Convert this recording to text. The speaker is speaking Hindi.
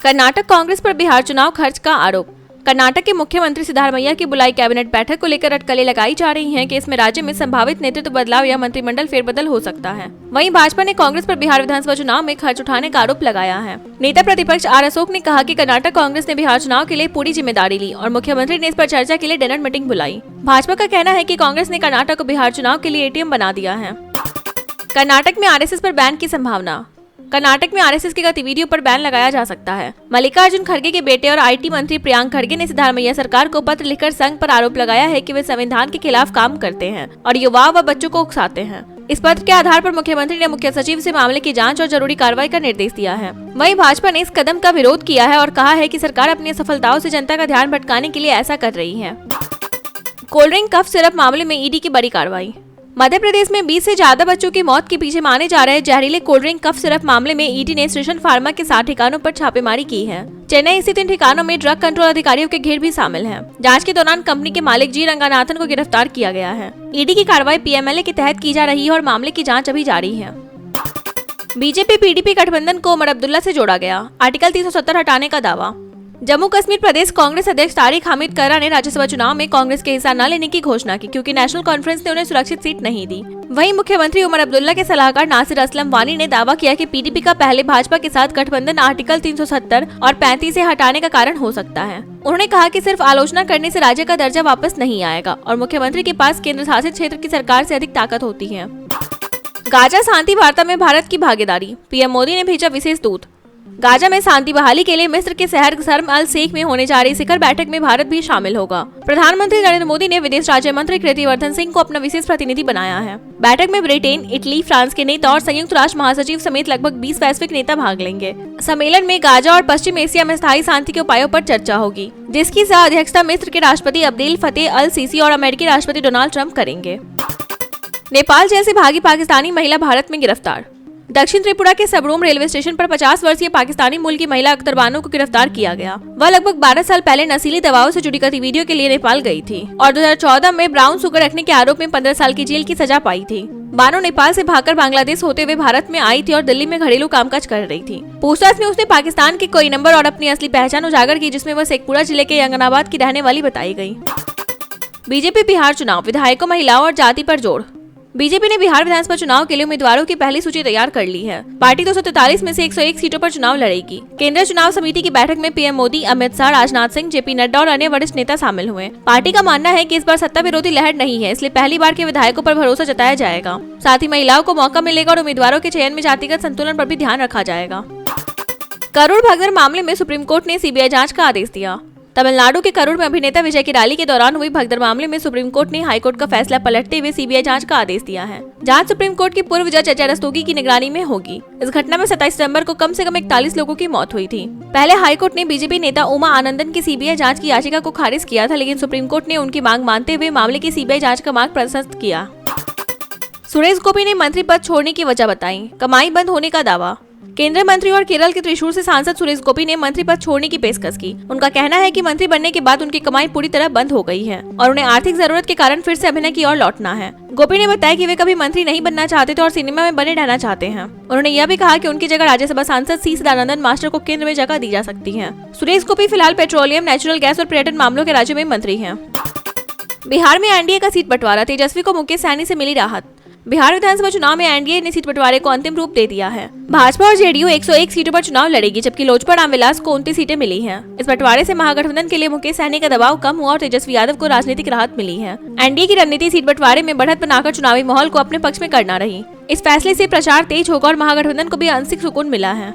कर्नाटक कांग्रेस पर बिहार चुनाव खर्च का आरोप। कर्नाटक के मुख्यमंत्री सिद्धारमैया की बुलाई कैबिनेट बैठक को लेकर अटकलें लगाई जा रही हैं कि इसमें राज्य में संभावित नेतृत्व बदलाव या मंत्रिमंडल फेरबदल हो सकता है। वहीं भाजपा ने कांग्रेस पर बिहार विधानसभा चुनाव में खर्च उठाने का आरोप लगाया है। नेता प्रतिपक्ष आर अशोक ने कहा कि कर्नाटक कांग्रेस ने बिहार चुनाव के लिए पूरी जिम्मेदारी ली और मुख्यमंत्री ने इस पर चर्चा के लिए डिनर मीटिंग बुलाई। भाजपा का कहना है कि कांग्रेस ने कर्नाटक को बिहार चुनाव के लिए एटीएम बना दिया है। कर्नाटक में आरएसएस पर बैन की संभावना। कर्नाटक में आरएसएस की गतिविधियों पर बैन लगाया जा सकता है। मल्लिकार्जुन खड़गे के बेटे और आईटी मंत्री प्रियांक खड़गे ने सिद्धारमैया सरकार को पत्र लिखकर संघ पर आरोप लगाया है कि वे संविधान के खिलाफ काम करते हैं और युवाओं व बच्चों को उकसाते हैं। इस पत्र के आधार पर मुख्यमंत्री ने मुख्य सचिव से मामले की जांच और जरूरी कार्रवाई का निर्देश दिया है। वहीं भाजपा ने इस कदम का विरोध किया है और कहा है कि सरकार अपनी असफलताओं से जनता का ध्यान भटकाने के लिए ऐसा कर रही है। कोल्ड ड्रिंक कफ सिरप मामले में ईडी की बड़ी कार्रवाई। मध्य प्रदेश में 20 से ज्यादा बच्चों की मौत के पीछे माने जा रहे जहरीले कोल्ड ड्रिंक कफ सिरप मामले में ईडी ने स्टेशन फार्मा के 7 ठिकानों पर छापेमारी की है। चेन्नई स्थित इन ठिकानों में ड्रग कंट्रोल अधिकारियों के घेर भी शामिल हैं। जांच के दौरान कंपनी के मालिक जी रंगानाथन को गिरफ्तार किया गया है। ईडी की कार्रवाई पीएमएलए के तहत की जा रही है और मामले की जाँच अभी जारी है। बीजेपी पीडीपी गठबंधन को उमर अब्दुल्ला से जोड़ा गया, आर्टिकल 370 हटाने का दावा। जम्मू कश्मीर प्रदेश कांग्रेस अध्यक्ष तारिक हामिद कर्रा ने राज्यसभा चुनाव में कांग्रेस के हिस्सा न लेने की घोषणा की क्योंकि नेशनल कॉन्फ्रेंस ने उन्हें सुरक्षित सीट नहीं दी। वहीं मुख्यमंत्री उमर अब्दुल्ला के सलाहकार नासिर असलम वानी ने दावा किया कि पीडीपी का पहले भाजपा के साथ गठबंधन आर्टिकल 370 और 35 से हटाने का कारण हो सकता है। उन्होंने कहा कि सिर्फ आलोचना करने से राज्य का दर्जा वापस नहीं आएगा और मुख्यमंत्री के पास केंद्र शासित क्षेत्र की सरकार से अधिक ताकत होती है। गाजा शांति वार्ता में भारत की भागीदारी, पीएम मोदी ने भेजा विशेष दूत। गाजा में शांति बहाली के लिए मिस्र के शहर शर्म अल शेख में होने जा रही शिखर बैठक में भारत भी शामिल होगा। प्रधानमंत्री नरेंद्र मोदी ने विदेश राज्य मंत्री कीर्तिवर्धन सिंह को अपना विशेष प्रतिनिधि बनाया है। बैठक में ब्रिटेन, इटली, फ्रांस के नेता और संयुक्त राष्ट्र महासचिव समेत लगभग 20 वैश्विक नेता भाग लेंगे। सम्मेलन में गाजा और पश्चिम एशिया में स्थायी शांति के उपायों पर चर्चा होगी, जिसकी सह अध्यक्षता मिस्र के राष्ट्रपति अब्देल फतेह अल सीसी और अमेरिकी राष्ट्रपति डोनाल्ड ट्रंप करेंगे। नेपाल जेल से भागी पाकिस्तानी महिला भारत में गिरफ्तार। दक्षिण त्रिपुरा के सबरूम रेलवे स्टेशन पर 50 वर्षीय पाकिस्तानी मूल की महिला अख्तर बानो को गिरफ्तार किया गया। वह लगभग 12 साल पहले नशीली दवाओं से जुड़ी गतिविधियों के लिए नेपाल गई थी और 2014 में ब्राउन शुगर रखने के आरोप में 15 साल की जेल की सजा पाई थी। बानो नेपाल से भागकर बांग्लादेश होते हुए भारत में आई थी और दिल्ली में घरेलू कामकाज कर रही थी। पूछताछ में उसने पाकिस्तान के कोई नंबर और अपनी असली पहचान उजागर की, जिसमें वह शेखपुरा जिले के यंगनाबाद की रहने वाली बताई गई। बीजेपी बिहार चुनाव, विधायकों, महिलाओं और जाति पर जोर। बीजेपी ने बिहार विधानसभा चुनाव के लिए उम्मीदवारों की पहली सूची तैयार कर ली है। पार्टी 243 में से 101 सीटों पर चुनाव लड़ेगी। केंद्रीय चुनाव समिति की बैठक में पीएम मोदी, अमित शाह, राजनाथ सिंह, जेपी नड्डा और अन्य वरिष्ठ नेता शामिल हुए। पार्टी का मानना है कि इस बार सत्ता विरोधी लहर नहीं है, इसलिए पहली बार के विधायकों पर भरोसा जताया जाएगा। साथ ही महिलाओं को मौका मिलेगा और उम्मीदवारों के चयन में जातिगत संतुलन पर भी ध्यान रखा जाएगा। करूर भगदड़ मामले में सुप्रीम कोर्ट ने सीबीआई जाँच का आदेश दिया। तमिलनाडु के करूर में अभिनेता विजय की रैली के दौरान हुई भगदड़ मामले में सुप्रीम कोर्ट ने हाईकोर्ट का फैसला पलटते हुए सीबीआई जांच का आदेश दिया है। जांच सुप्रीम कोर्ट की पूर्व जज अजय रस्तोगी की निगरानी में होगी। इस घटना में 27 सितंबर को कम से कम 41 लोगों की मौत हुई थी। पहले हाईकोर्ट ने बीजेपी नेता उमा आनंदन की सीबीआई जाँच की याचिका को खारिज किया था, लेकिन सुप्रीम कोर्ट ने उनकी मांग मानते हुए मामले की सीबीआई जाँच का मार्ग प्रशस्त किया। सुरेश गोपी ने मंत्री पद छोड़ने की वजह बताई, कमाई बंद होने का दावा। केंद्रीय मंत्री और केरल के त्रिशूर से सांसद सुरेश गोपी ने मंत्री पद छोड़ने की पेशकश की। उनका कहना है कि मंत्री बनने के बाद उनकी कमाई पूरी तरह बंद हो गई है और उन्हें आर्थिक जरूरत के कारण फिर से अभिनय की ओर लौटना है। गोपी ने बताया कि वे कभी मंत्री नहीं बनना चाहते थे और सिनेमा में बने रहना चाहते हैं। उन्होंने यह भी कहा कि उनकी जगह राज्यसभा सांसद सी सदानंद मास्टर को केंद्र में जगह दी जा सकती है। सुरेश गोपी फिलहाल पेट्रोलियम, नेचुरल गैस और पर्यटन मामलों के राज्य में मंत्री है। बिहार में एनडीए का सीट बंटवारा, तेजस्वी को मुकेश सहनी से मिली राहत। बिहार विधानसभा चुनाव में एनडीए ने सीट बंटवारे को अंतिम रूप दे दिया है। भाजपा और जेडीयू 101 सीटों पर चुनाव लड़ेगी, जबकि लोजपा रामविलास को 29 सीटें मिली हैं। इस बंटवारे से महागठबंधन के लिए मुकेश सहनी का दबाव कम हुआ और तेजस्वी यादव को राजनीतिक राहत मिली है। एनडीए की रणनीति सीट बंटवारे में बढ़त बनाकर चुनावी माहौल को अपने पक्ष में करना रही। इस फैसले से प्रचार तेज होगा और महागठबंधन को भी आंशिक सुकून मिला है।